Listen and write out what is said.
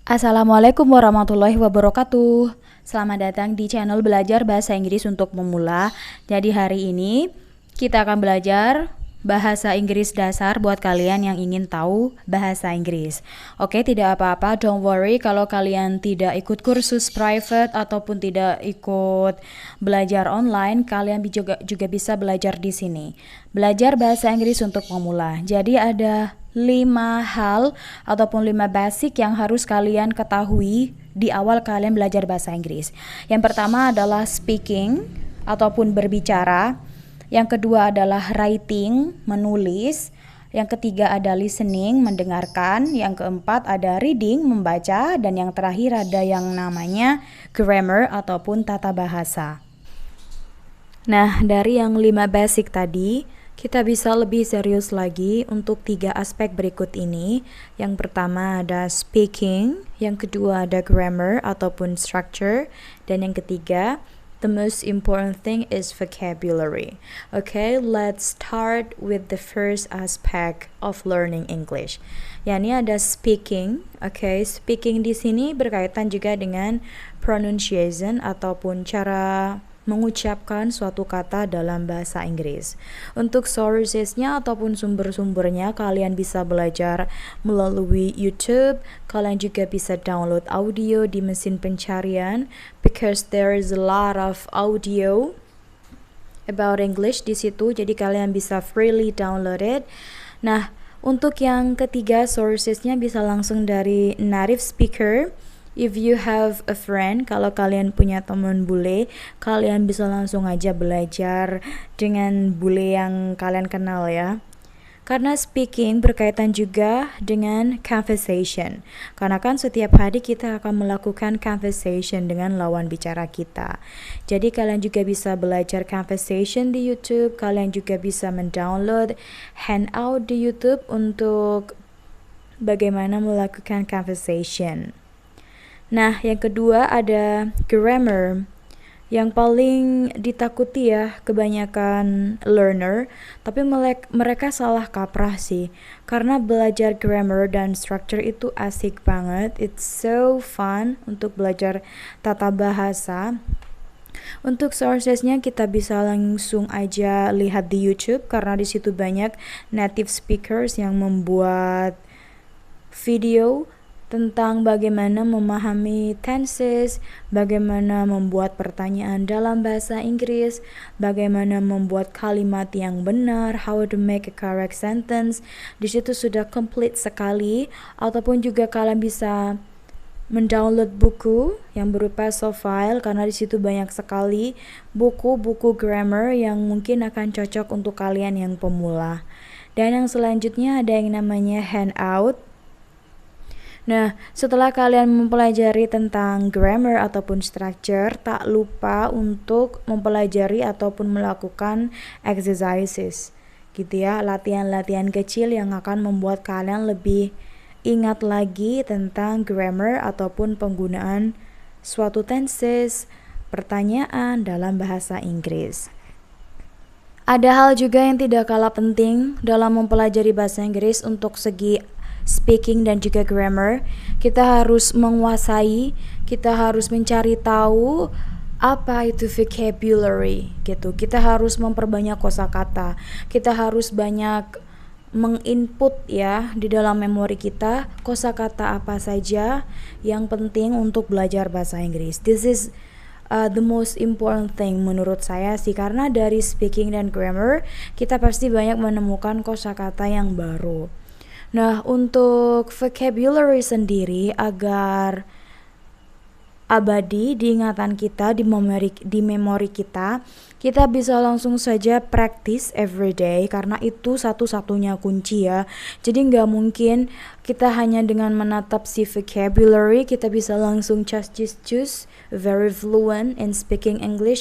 Assalamualaikum warahmatullahi wabarakatuh. Selamat datang di channel Belajar Bahasa Inggris untuk Pemula. Jadi hari ini kita akan belajar bahasa Inggris dasar buat kalian yang ingin tahu bahasa Inggris. Oke, tidak apa-apa, don't worry kalau kalian tidak ikut kursus private ataupun tidak ikut belajar online, kalian juga bisa belajar di sini. Belajar bahasa Inggris untuk pemula. Jadi ada 5 hal ataupun 5 basic yang harus kalian ketahui di awal kalian belajar bahasa Inggris. Yang pertama adalah speaking ataupun berbicara. Yang kedua adalah writing, menulis. Yang ketiga ada listening, mendengarkan. Yang keempat ada reading, membaca. Dan yang terakhir ada yang namanya grammar ataupun tata bahasa. Nah, dari yang 5 basic tadi, kita bisa lebih serius lagi untuk 3 aspek berikut ini. Yang pertama ada speaking, yang kedua ada grammar ataupun structure, dan yang ketiga, the most important thing is vocabulary. Okay, let's start with the first aspect of learning English. Yani ada speaking. Okay, speaking di sini berkaitan juga dengan pronunciation ataupun cara mengucapkan suatu kata dalam bahasa Inggris. Untuk sourcesnya ataupun sumber-sumbernya kalian bisa belajar melalui YouTube. Kalian juga bisa download audio di mesin pencarian because there is a lot of audio about English di situ. Jadi kalian bisa freely download it. Nah, untuk yang ketiga sourcesnya bisa langsung dari native speaker. If you have a friend, kalau kalian punya teman bule, kalian bisa langsung aja belajar dengan bule yang kalian kenal ya. Karena speaking berkaitan juga dengan conversation. Karena kan setiap hari kita akan melakukan conversation dengan lawan bicara kita. Jadi kalian juga bisa belajar conversation di YouTube. Kalian juga bisa mendownload handout di YouTube untuk bagaimana melakukan conversation. Nah, yang kedua ada grammar. Yang paling ditakuti ya kebanyakan learner, tapi mereka salah kaprah sih. Karena belajar grammar dan structure itu asik banget. It's so fun untuk belajar tata bahasa. Untuk sourcesnya kita bisa langsung aja lihat di YouTube karena di situ banyak native speakers yang membuat video tentang bagaimana memahami tenses, bagaimana membuat pertanyaan dalam bahasa Inggris, bagaimana membuat kalimat yang benar, how to make a correct sentence. Di situ sudah komplit sekali. Ataupun juga kalian bisa mendownload buku yang berupa soft file karena di situ banyak sekali buku-buku grammar yang mungkin akan cocok untuk kalian yang pemula. Dan yang selanjutnya ada yang namanya handout. Nah, setelah kalian mempelajari tentang grammar ataupun structure, tak lupa untuk mempelajari ataupun melakukan exercises. Gitu ya, latihan-latihan kecil yang akan membuat kalian lebih ingat lagi tentang grammar ataupun penggunaan suatu tenses, pertanyaan dalam bahasa Inggris. Ada hal juga yang tidak kalah penting dalam mempelajari bahasa Inggris untuk segi speaking dan juga grammar. Kita harus menguasai, kita harus mencari tahu apa itu vocabulary gitu. Kita harus memperbanyak kosakata. Kita harus banyak menginput ya di dalam memori kita kosakata apa saja yang penting untuk belajar bahasa Inggris. This is the most important thing menurut saya sih, karena dari speaking dan grammar kita pasti banyak menemukan kosakata yang baru. Nah, untuk vocabulary sendiri agar abadi di ingatan kita, di memori kita bisa langsung saja practice every day karena itu satu-satunya kunci ya. Jadi nggak mungkin kita hanya dengan menatap si vocabulary kita bisa langsung just very fluent in speaking English.